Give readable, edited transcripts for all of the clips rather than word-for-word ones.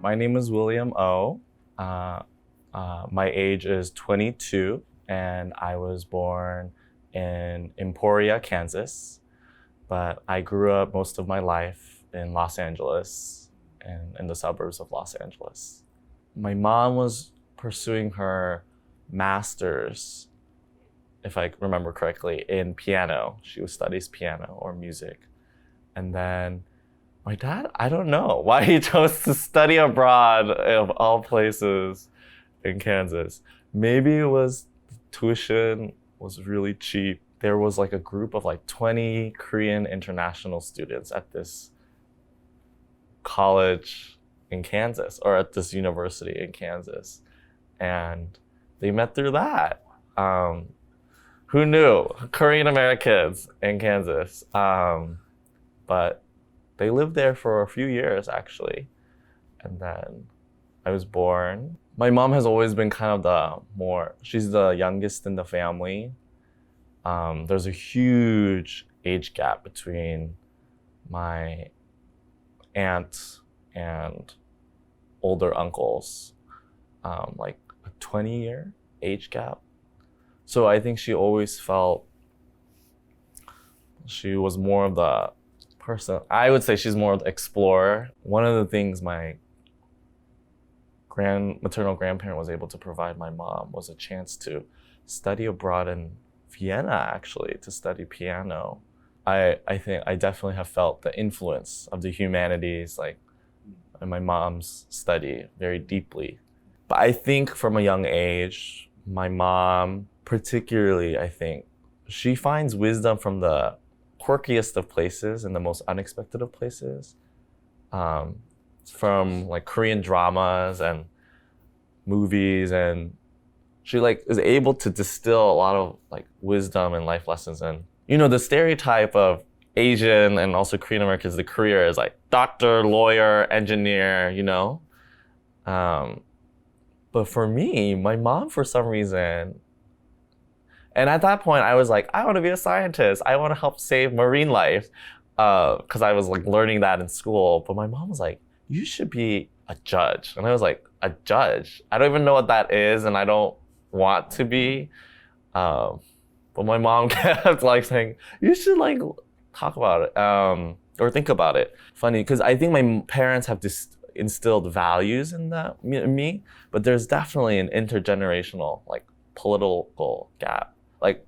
My name is William O. My age is 22, and I was born in Emporia, Kansas. But I grew up most of my life in Los Angeles and in the suburbs of Los Angeles. My mom was pursuing her master's, if I remember correctly, in piano. She studies piano or music. And then my dad, I don't know why he chose to study abroad of all places in Kansas. Maybe it was tuition was really cheap. There was like a group of like 20 Korean international students at this college in Kansas or at this university in Kansas. And they met through that. Who knew? Korean Americans in Kansas. But they lived there for a few years actually. And then I was born. My mom has always been kind of she's the youngest in the family. There's a huge age gap between my aunt and older uncles, like a 20-year age gap. So I think she always felt she was more of the person. I would say she's more of the explorer. One of the things my maternal grandparent was able to provide my mom was a chance to study abroad in Vienna, actually, to study piano. I think I definitely have felt the influence of the humanities, like in my mom's study, very deeply. But I think from a young age, my mom, particularly, I think, she finds wisdom from the quirkiest of places and the most unexpected of places. From like Korean dramas and movies, and she like is able to distill a lot of like wisdom and life lessons. And the stereotype of Asian and also Korean Americans, the career is like doctor, lawyer, engineer, but for me, my mom, for some reason, and at that point I was like, I want to be a scientist, I want to help save marine life, because I was like learning that in school. But my mom was like, you should be a judge. And I was like, a judge? I don't even know what that is, and I don't want to be. But my mom kept like saying, you should like talk about it, or think about it. Funny, because I think my parents have instilled values in me, but there's definitely an intergenerational like political gap. Like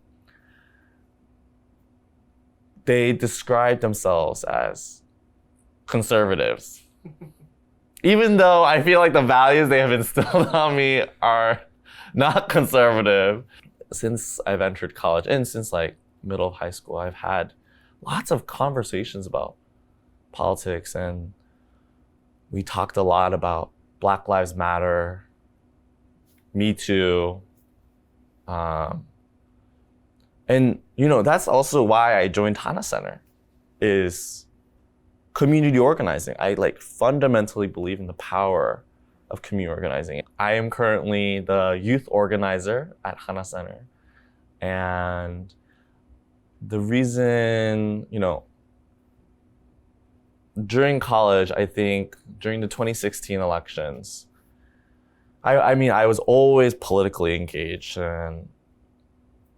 they describe themselves as conservatives. Even though I feel like the values they have instilled on me are not conservative. Since I've entered college and since like middle of high school, I've had lots of conversations about politics, and we talked a lot about Black Lives Matter, Me Too. And that's also why I joined Hana Center, is community organizing. I like fundamentally believe in the power of community organizing. I am currently the youth organizer at Hana Center. And the reason, during college, I think during the 2016 elections, I mean, I was always politically engaged, and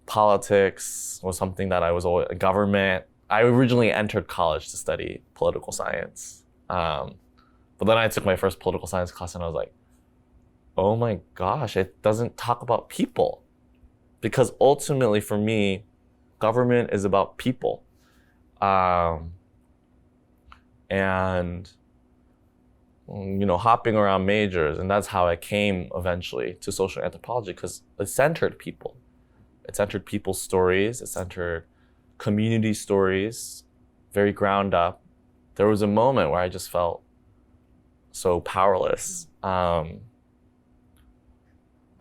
politics was something that I was always, government. I originally entered college to study political science. But then I took my first political science class and I was like, oh my gosh, it doesn't talk about people. Because ultimately for me, government is about people. And hopping around majors, and that's how I came eventually to social anthropology, because it centered people. It centered people's stories, it centered community stories, very ground up. There was a moment where I just felt so powerless. I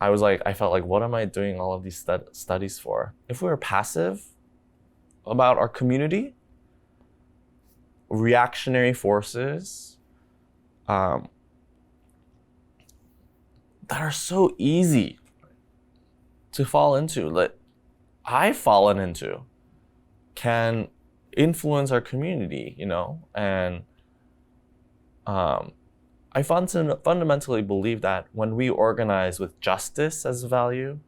felt like, what am I doing all of these studies for? If we were passive about our community, reactionary forces that are so easy to fall into, that I've fallen into, can influence our community, and I fundamentally believe that when we organize with justice as a value,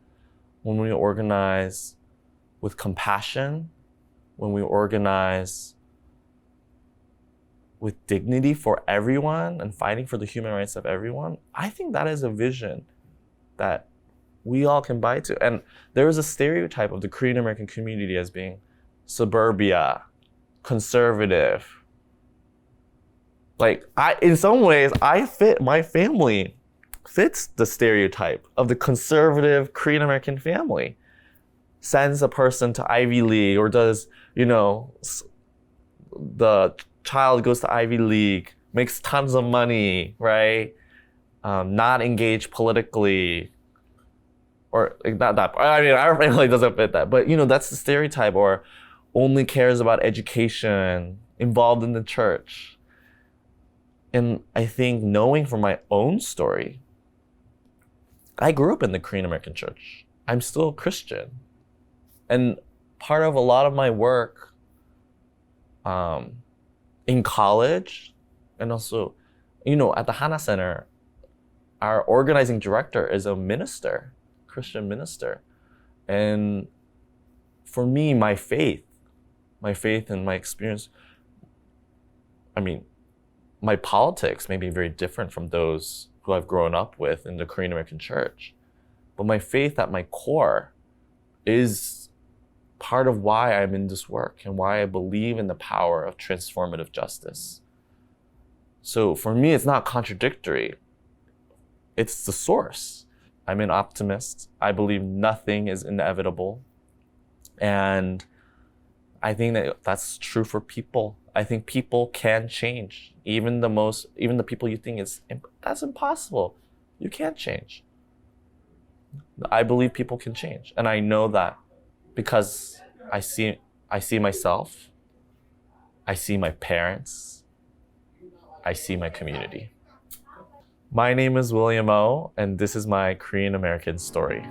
when we organize with compassion, when we organize with dignity for everyone and fighting for the human rights of everyone, I think that is a vision that we all can buy to. And there is a stereotype of the Korean American community as being suburbia, conservative. Like, in some ways, my family fits the stereotype of the conservative Korean American family. Sends a person to Ivy League, or does, the child goes to Ivy League, makes tons of money, right? Not engaged politically, or like, not that. I mean, our family doesn't fit that, but that's the stereotype. Or only cares about education, involved in the church. And I think, knowing from my own story, I grew up in the Korean American church. I'm still a Christian. And part of a lot of my work in college, and also, at the Hana Center, our organizing director is a minister, Christian minister. And for me, my faith and my experience, my politics may be very different from those who I've grown up with in the Korean American church. But my faith at my core is part of why I'm in this work and why I believe in the power of transformative justice. So for me, it's not contradictory. It's the source. I'm an optimist. I believe nothing is inevitable. And I think that that's true for people. I think people can change. Even the people you think that's impossible. You can't change. I believe people can change. And I know that because I see myself, I see my parents, I see my community. My name is William O, and this is my Korean American story.